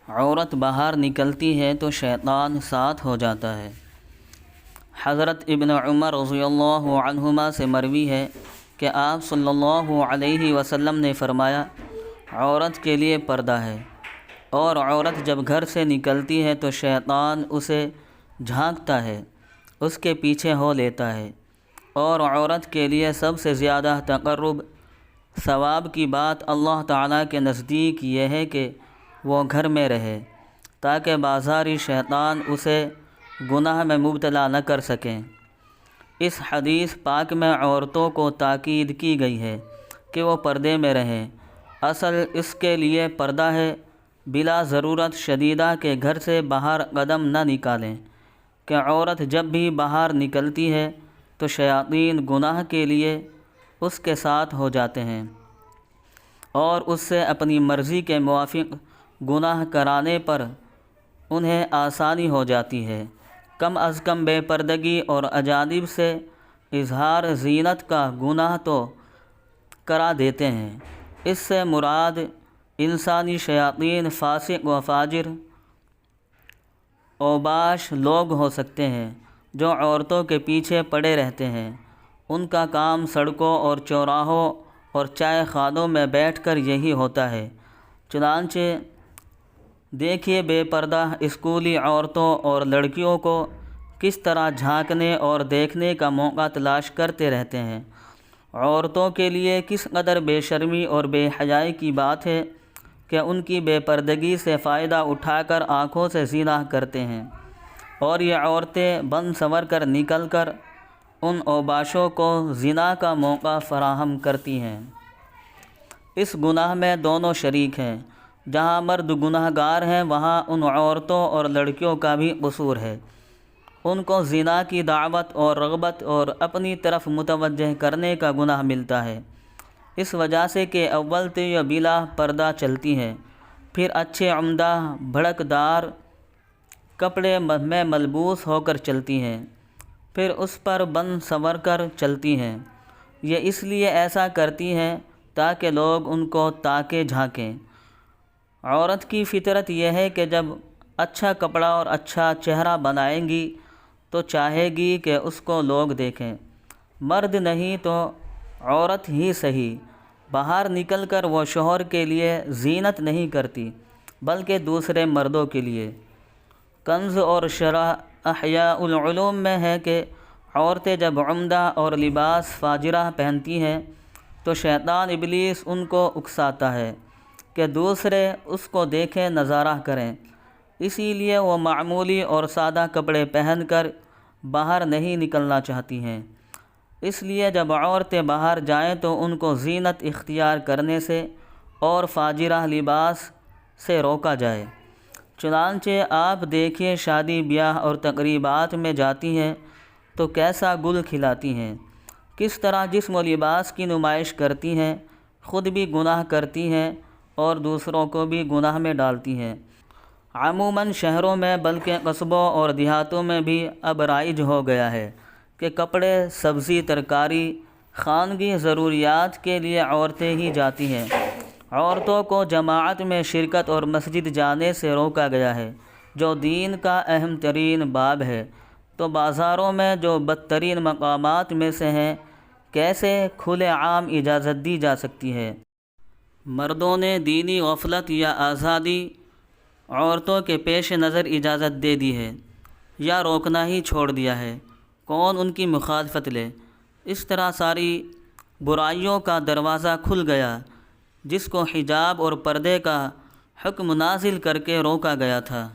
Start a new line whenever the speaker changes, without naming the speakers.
عورت باہر نکلتی ہے تو شیطان ساتھ ہو جاتا ہے۔ حضرت ابن عمر رضی اللہ عنہما سے مروی ہے کہ آپ صلی اللہ علیہ وسلم نے فرمایا، عورت کے لیے پردہ ہے، اور عورت جب گھر سے نکلتی ہے تو شیطان اسے جھانکتا ہے، اس کے پیچھے ہو لیتا ہے، اور عورت کے لیے سب سے زیادہ تقرب ثواب کی بات اللہ تعالیٰ کے نزدیک یہ ہے کہ وہ گھر میں رہے، تاکہ بازاری شیطان اسے گناہ میں مبتلا نہ کر سکیں۔ اس حدیث پاک میں عورتوں کو تاکید کی گئی ہے کہ وہ پردے میں رہیں۔ اصل اس کے لیے پردہ ہے بلا ضرورت شدیدہ کہ گھر سے باہر قدم نہ نکالیں، کہ عورت جب بھی باہر نکلتی ہے تو شیاطین گناہ کے لیے اس کے ساتھ ہو جاتے ہیں اور اس سے اپنی مرضی کے موافق گناہ کرانے پر انہیں آسانی ہو جاتی ہے۔ کم از کم بے پردگی اور اجانب سے اظہار زینت کا گناہ تو کرا دیتے ہیں۔ اس سے مراد انسانی شیاطین فاسق و فاجر اوباش لوگ ہو سکتے ہیں جو عورتوں کے پیچھے پڑے رہتے ہیں۔ ان کا کام سڑکوں اور چوراہوں اور چائے خانوں میں بیٹھ کر یہی ہوتا ہے۔ چنانچہ دیکھیے بے پردہ اسکولی عورتوں اور لڑکیوں کو کس طرح جھانکنے اور دیکھنے کا موقع تلاش کرتے رہتے ہیں۔ عورتوں کے لیے کس قدر بے شرمی اور بے حیائی کی بات ہے کہ ان کی بے پردگی سے فائدہ اٹھا کر آنکھوں سے زنا کرتے ہیں، اور یہ عورتیں بن سنور کر نکل کر ان اوباشوں کو زنا کا موقع فراہم کرتی ہیں۔ اس گناہ میں دونوں شریک ہیں۔ جہاں مرد گناہ گار ہیں وہاں ان عورتوں اور لڑکیوں کا بھی قصور ہے۔ ان کو زنا کی دعوت اور رغبت اور اپنی طرف متوجہ کرنے کا گناہ ملتا ہے، اس وجہ سے کہ اول تو یہ بلا پردہ چلتی ہیں، پھر اچھے عمدہ بھڑکدار کپڑے میں ملبوس ہو کر چلتی ہیں، پھر اس پر بن سنور کر چلتی ہیں۔ یہ اس لیے ایسا کرتی ہیں تاکہ لوگ ان کو تاکیں جھانکیں۔ عورت کی فطرت یہ ہے کہ جب اچھا کپڑا اور اچھا چہرہ بنائیں گی تو چاہے گی کہ اس کو لوگ دیکھیں۔ مرد نہیں تو عورت ہی صحیح، باہر نکل کر وہ شوہر کے لیے زینت نہیں کرتی بلکہ دوسرے مردوں کے لیے۔ کنز اور شرح احیاء العلوم میں ہے کہ عورتیں جب عمدہ اور لباس فاجرہ پہنتی ہیں تو شیطان ابلیس ان کو اکساتا ہے کہ دوسرے اس کو دیکھیں، نظارہ کریں، اسی لیے وہ معمولی اور سادہ کپڑے پہن کر باہر نہیں نکلنا چاہتی ہیں۔ اس لیے جب عورتیں باہر جائیں تو ان کو زینت اختیار کرنے سے اور فاجرہ لباس سے روکا جائے۔ چنانچہ آپ دیکھیے شادی بیاہ اور تقریبات میں جاتی ہیں تو کیسا گل کھلاتی ہیں، کس طرح جسم و لباس کی نمائش کرتی ہیں، خود بھی گناہ کرتی ہیں اور دوسروں کو بھی گناہ میں ڈالتی ہیں۔ عموماً شہروں میں بلکہ قصبوں اور دیہاتوں میں بھی اب رائج ہو گیا ہے کہ کپڑے، سبزی، ترکاری، خانگی ضروریات کے لیے عورتیں ہی جاتی ہیں۔ عورتوں کو جماعت میں شرکت اور مسجد جانے سے روکا گیا ہے، جو دین کا اہم ترین باب ہے۔ تو بازاروں میں جو بدترین مقامات میں سے ہیں کیسے کھلے عام اجازت دی جا سکتی ہے؟ مردوں نے دینی غفلت یا آزادی عورتوں کے پیش نظر اجازت دے دی ہے یا روکنا ہی چھوڑ دیا ہے، کون ان کی مخالفت لے؟ اس طرح ساری برائیوں کا دروازہ کھل گیا جس کو حجاب اور پردے کا حکم نازل کر کے روکا گیا تھا۔